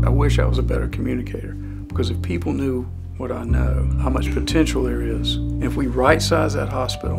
I wish I was a better communicator, because if people knew what I know, how much potential there is, if we right-size that hospital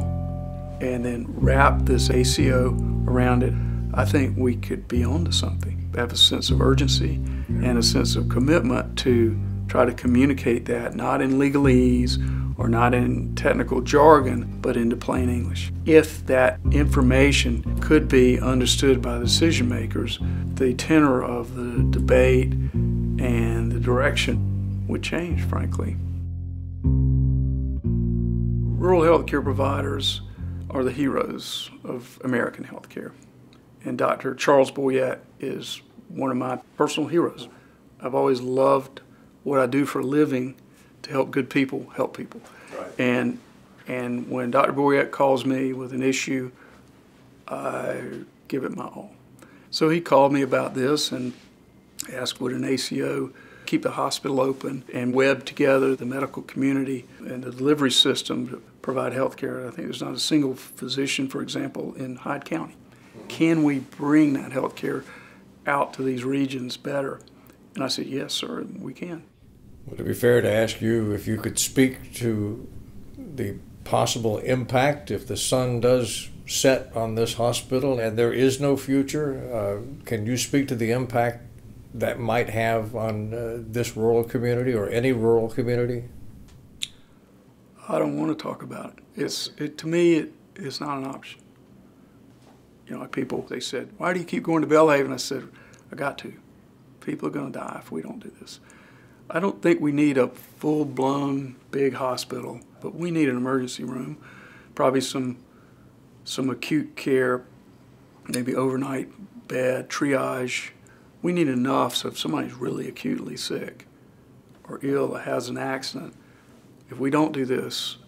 and then wrap this ACO around it, I think we could be onto something. Have a sense of urgency and a sense of commitment to try to communicate that, not in legalese or not in technical jargon, but into plain English. If that information could be understood by decision makers, the tenor of the debate and the direction would change, frankly. Rural healthcare providers are the heroes of American healthcare. And Dr. Charles Boyette is one of my personal heroes. I've always loved what I do for a living to help good people help people. Right. And when Dr. Boyette calls me with an issue, I give it my all. So he called me about this and asked would an ACO keep the hospital open and web together the medical community and the delivery system to provide health care. I think there's not a single physician, for example, in Hyde County. Can we bring that health care out to these regions better? And I said, yes, sir, we can. Would it be fair to ask you if you could speak to the possible impact if the sun does set on this hospital and there is no future? Can you speak to the impact that might have on this rural community or any rural community? I don't want to talk about it. To me, it's not an option. You know, people, they said, why do you keep going to Belhaven? I said, I got to. People are going to die if we don't do this. I don't think we need a full-blown big hospital, but we need an emergency room, probably some acute care, maybe overnight bed, triage. We need enough so if somebody's really acutely sick or ill or has an accident, if we don't do this,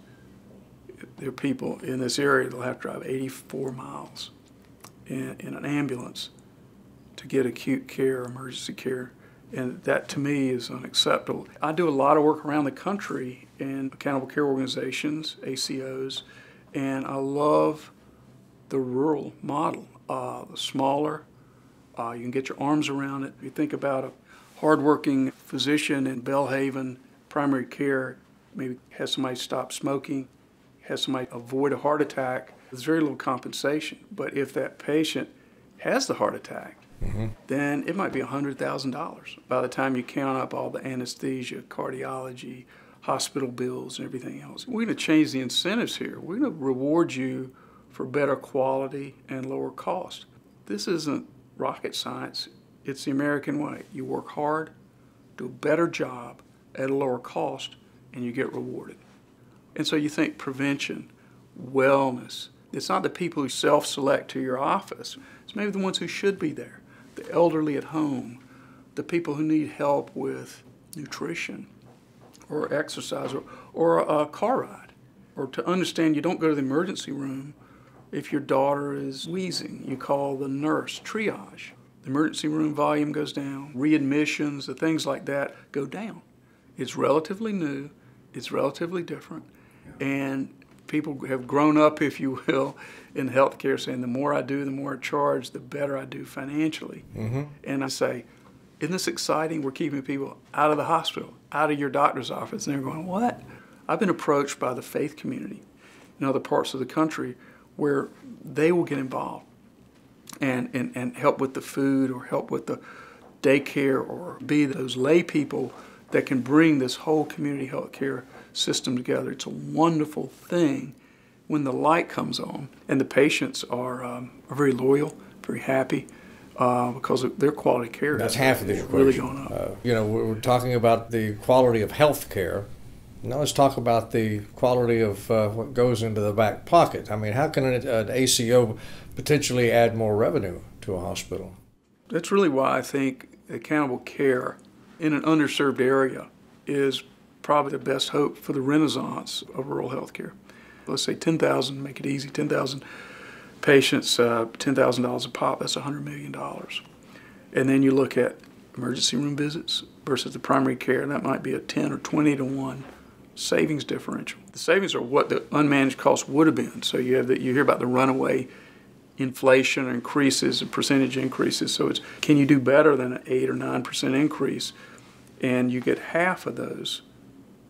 there are people in this area that will have to drive 84 miles in an ambulance to get acute care, emergency care. And that, to me, is unacceptable. I do a lot of work around the country in accountable care organizations, ACOs, and I love the rural model. The smaller, you can get your arms around it. If you think about a hardworking physician in Belhaven, primary care, maybe has somebody stop smoking, has somebody avoid a heart attack, there's very little compensation. But if that patient has the heart attack, then it might be $100,000 by the time you count up all the anesthesia, cardiology, hospital bills, and everything else. We're going to change the incentives here. We're going to reward you for better quality and lower cost. This isn't rocket science. It's the American way. You work hard, do a better job at a lower cost, and you get rewarded. And so you think prevention, wellness. It's not the people who self-select to your office. It's maybe the ones who should be there. The elderly at home, the people who need help with nutrition or exercise or a car ride. Or to understand you don't go to the emergency room if your daughter is wheezing. You call the nurse, triage. The emergency room volume goes down, readmissions, the things like that go down. It's relatively new, it's relatively different, and people have grown up, if you will, in healthcare saying the more I do, the more I charge, the better I do financially. And I say, isn't this exciting? We're keeping people out of the hospital, out of your doctor's office. And they're going, what? I've been approached by the faith community in other parts of the country where they will get involved and help with the food or help with the daycare or be those lay people that can bring this whole community healthcare system together. It's a wonderful thing when the light comes on, and the patients are very loyal, very happy because of their quality care. That's half of the equation. Really going up. You know, we're talking about the quality of health care. Now let's talk about the quality of what goes into the back pocket. I mean, how can an ACO potentially add more revenue to a hospital? That's really why I think accountable care in an underserved area is probably the best hope for the renaissance of rural health care. Let's say 10,000, make it easy, 10,000 patients, $10,000 a pop, that's $100 million. And then you look at emergency room visits versus the primary care, and that might be a 10 or 20 to 1 savings differential. The savings are what the unmanaged costs would have been. So you hear about the runaway inflation increases and percentage increases. So it's, can you do better than an 8 or 9% increase? And you get half of those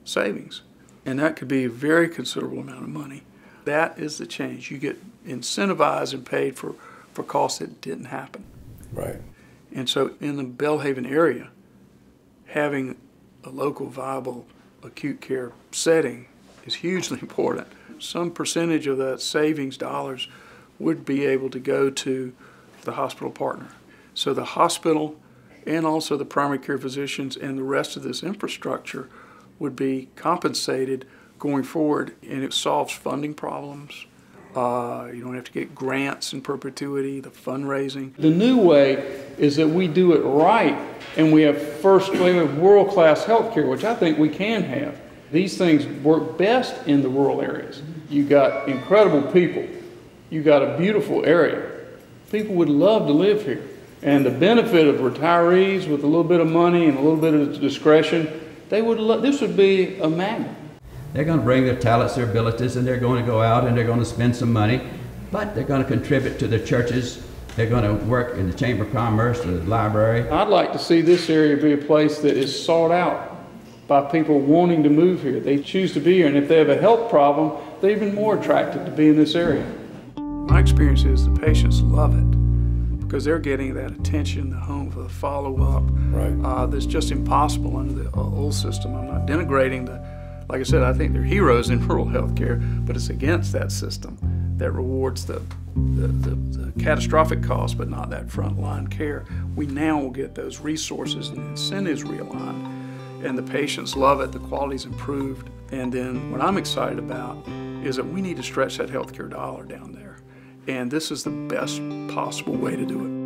savings. And that could be a very considerable amount of money. That is the change. You get incentivized and paid for costs that didn't happen. Right. And so in the Belhaven area, having a local viable acute care setting is hugely important. Some percentage of that savings dollars would be able to go to the hospital partner. So the hospital and also the primary care physicians and the rest of this infrastructure would be compensated going forward, and it solves funding problems. You don't have to get grants in perpetuity, the fundraising. The new way is that we do it right, and we have world-class health care, which I think we can have. These things work best in the rural areas. You got incredible people. You got a beautiful area. People would love to live here. And the benefit of retirees with a little bit of money and a little bit of discretion, this would be a magnet. They're going to bring their talents, their abilities, and they're going to go out and they're going to spend some money, but they're going to contribute to the churches. They're going to work in the Chamber of Commerce, the library. I'd like to see this area be a place that is sought out by people wanting to move here. They choose to be here, and if they have a health problem, they're even more attracted to be in this area. My experience is the patients love it because they're getting that attention, the home for the follow-up. Right. That's just impossible under the old system. I'm not denigrating like I said, I think they're heroes in rural health care, but it's against that system that rewards the catastrophic costs, but not that frontline care. We now will get those resources and incentives realigned, and the patients love it, the quality's improved. And then what I'm excited about is that we need to stretch that healthcare dollar down there. And this is the best possible way to do it.